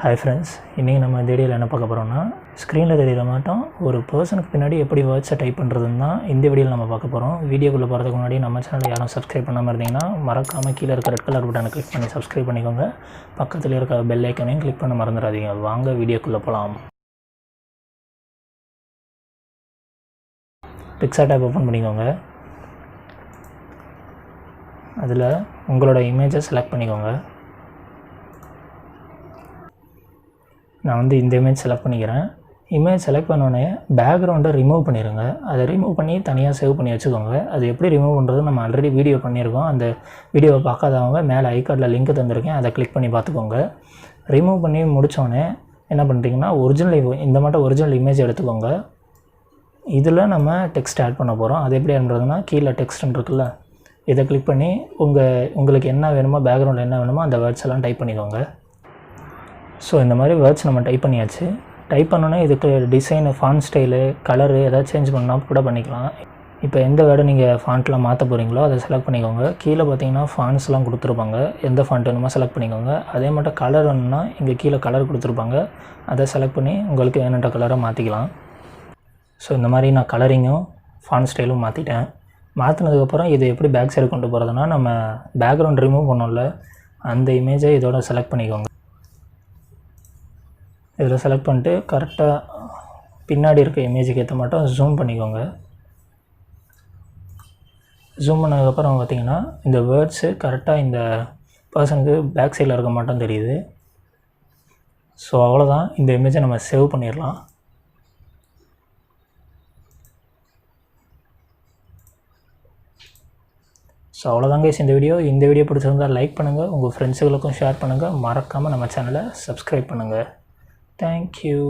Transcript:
Hi friends, இன்றைக்கி நம்ம இந்த வீடியோவில் என்ன பார்க்க போகிறோம்னா ஸ்க்ரீனில் தெரிகிற மாட்டோம் ஒரு பர்சனுக்கு பின்னாடி எப்படி வேர்ட்ஸை டைப் பண்ணுறதுன்னு தான் இந்த வீடியோவில் நம்ம பார்க்க போகிறோம். வீடியோக்குள்ளே போகிறதுக்கு முன்னாடி நம்ம சேனலை யாரும் சப்ஸ்கிரைப் பண்ணாமல் இருந்தீங்கன்னா மறக்காமல் கீழே இருக்க ரெட் கலர் பட்டனை கிளிக் பண்ணி சப்ஸ்கிரைப் பண்ணிக்கோங்க. பக்கத்தில் இருக்க பெல் ஐக்கனையும் கிளிக் பண்ண மறந்துடாதீங்க. வாங்க வீடியோக்குள்ளே போகலாம். பிக்சார்ட் ஆப் ஓப்பன் பண்ணிக்கோங்க. அதில் உங்களோட இமேஜை செலக்ட் பண்ணிக்கோங்க. நான் வந்து இந்த இமேஜ் செலக்ட் பண்ணிக்கிறேன். இமேஜ் செலக்ட் பண்ணோடனே பேக்ரவுண்டை ரிமூவ் பண்ணிடுங்க. அதை ரிமூவ் பண்ணி தனியாக சேவ் பண்ணி வச்சுக்கோங்க. அது எப்படி ரிமூவ் பண்ணுறது நம்ம ஆல்ரெடி வீடியோ பண்ணியிருக்கோம். அந்த வீடியோவை பார்க்காதவங்க மேலே ஐகார்டில் லிங்க் தந்திருக்கேன், அதை கிளிக் பண்ணி பார்த்துக்கோங்க. ரிமூவ் பண்ணி முடித்தோடனே என்ன பண்ணுறீங்கன்னா இந்த மட்டும் ஒரிஜினல் இமேஜ் எடுத்துக்கோங்க. இதில் நம்ம டெக்ஸ்ட் ஆட் பண்ண போகிறோம். அது எப்படி பண்ணுறதுன்னா கீழே டெக்ஸ்ட்னு இருக்குல்ல, இதை கிளிக் பண்ணி உங்களுக்கு என்ன வேணுமோ, பேக்ரவுண்டில் என்ன வேணுமோ அந்த வேர்ட்ஸ் எல்லாம் டைப் பண்ணிக்கோங்க. ஸோ இந்த மாதிரி வேர்ட்ஸ் நம்ம டைப் பண்ணியாச்சு. டைப் பண்ணோன்னே இதுக்கு டிசைனு, ஃபாண்ட் ஸ்டைலு, கலரு எதாவது சேஞ்ச் பண்ணால் கூட பண்ணிக்கலாம். இப்போ எந்த வேர்டு நீங்கள் ஃபாண்ட்டில் மாற்ற போகிறீங்களோ அதை செலக்ட் பண்ணிக்கோங்க. கீழே பார்த்தீங்கன்னா ஃபாண்ட்ஸ்லாம் கொடுத்துருப்பாங்க. எந்த ஃபாண்ட் வேணுமோ செலக்ட் பண்ணிக்கோங்க. அதே மட்டும் கலர் வேணும்னா இங்கே கீழே கலர் கொடுத்துருப்பாங்க, அதை செலக்ட் பண்ணி உங்களுக்கு வேணுன்ற கலரை மாற்றிக்கலாம். ஸோ இந்த மாதிரி நான் கலரிங்கும் ஃபாண்ட் ஸ்டைலும் மாற்றிட்டேன். மாற்றினதுக்கப்புறம் இது எப்படி பேக் சைடு கொண்டு போகிறதுனா, நம்ம பேக்ரவுண்ட் ரிமூவ் பண்ணோம்ல, அந்த இமேஜை இதோட செலக்ட் பண்ணிக்கோங்க. இதில் செலக்ட் பண்ணிட்டு கரெக்டாக பின்னாடி இருக்க இமேஜுக்கு ஏற்ற மட்டும் ஜூம் பண்ணிக்கோங்க. ஜூம் பண்ணதுக்கப்புறம் பார்த்திங்கன்னா இந்த வேர்ட்ஸு கரெக்டாக இந்த பர்சனுக்கு பேக் சைடில் இருக்க மட்டும் தெரியுது. ஸோ அவ்வளோதான், இந்த இமேஜை நம்ம சேவ் பண்ணிடலாம். ஸோ அவ்வளோதாங்க இந்த வீடியோ பிடிச்சிருந்தால் லைக் பண்ணுங்கள், உங்கள் ஃப்ரெண்ட்ஸுகளுக்கும் ஷேர் பண்ணுங்கள். மறக்காமல் நம்ம சேனலை சப்ஸ்கிரைப் பண்ணுங்கள். Thank you.